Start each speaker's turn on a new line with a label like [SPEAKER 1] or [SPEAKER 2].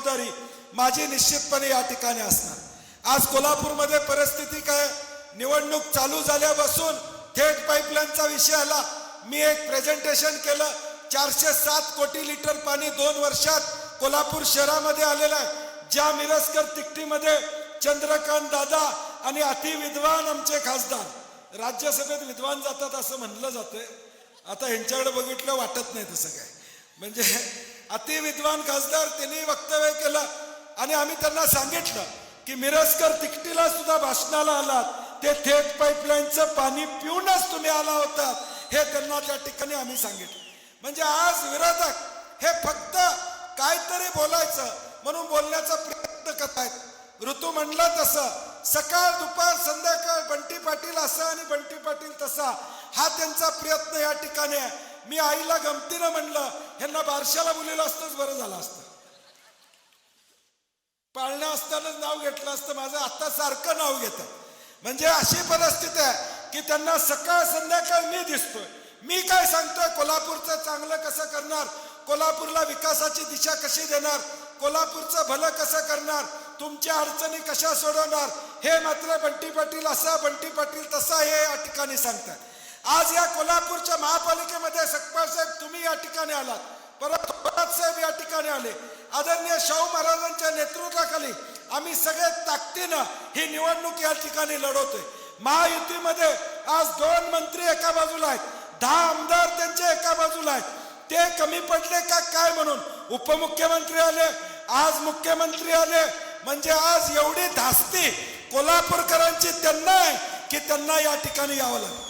[SPEAKER 1] जबाबदारी माझी निश्चितपणे या ठिकाणी असणार। आज कोल्हापूरमध्ये परिस्थिती काय, निवडणूक चालू झाल्यापासून थेट पाईपलाईनचा विषय आला। मी एक प्रेझेंटेशन केलं, 407 कोटी लिटर पाणी 2 वर्षात कोल्हापूर शहरामध्ये आलेलं आहे। ज्या मिरजकर तिकटीमध्ये चंद्रकांत दादा आणि अतिविद्वान आमचे खासदार, राज्यसभेत विद्वान जातात असं म्हणलं जातंय, आता यांच्याकडे बघितलं वाटत नाही तसं काय, म्हणजे अतिविद्वान खासदार त्यांनी वक्तव्य केलं आणि आम्ही त्यांना सांगितलं की मिरजकर तिकटीला सुद्धा भाषणाला आलात, ते थेट पाईपलाईनचं पाणी पिऊनच तुम्ही आला होता, हे त्यांना त्या ठिकाणी आम्ही सांगितलं। म्हणजे आज विरोधक हे फक्त काहीतरी बोलायचं म्हणून बोलण्याचा प्रयत्न करत आहेत। ऋतू म्हणला तसं सकाळ दुपार संध्याकाळ बंटी पाटील असं आणि बंटी पाटील तसा, हा त्यांचा प्रयत्न या ठिकाणी आहे। मी आईला गमतीनं म्हणलं ह्यांना बारशाला बोललेलं असतंच बरं झालं असतं, पाळण्या असतानाच नाव घेतलं असतं, माझं आता सारखं नाव घेतात। म्हणजे अशी परिस्थिती आहे की त्यांना सकाळ संध्याकाळ मी दिसतोय। मी काय सांगतोय, कोल्हापूरचं चांगलं कसं करणार, कोल्हापूरला विकासाची दिशा कशी देणार, कोल्हापूरचं भलं कसं करणार, तुमच्या अडचणी कशा सोडवणार, हे मात्र बंटी पाटील असा बंटी पाटील तसा हे या ठिकाणी सांगतात। आज या कोल्हापूरच्या महापालिकेमध्ये सकपाळ साहेब तुम्ही या ठिकाणी आलात, परत थोरात साहेब या ठिकाणी आले। आदरणीय शाहू महाराजांच्या नेतृत्वाखाली आम्ही सगळे ताकदीनं ही निवडणूक या ठिकाणी लढवतोय। महायुतीमध्ये आज 2 मंत्री एका बाजूला आहेत, 10 आमदार त्यांच्या एका बाजूला आहेत, ते कमी पडले का काय म्हणून उपमुख्यमंत्री आले, आज मुख्यमंत्री आले, म्हणजे आज एवढी धास्ती कोल्हापूरकरांची त्यांना आहे की त्यांना या ठिकाणी यावं लागतं।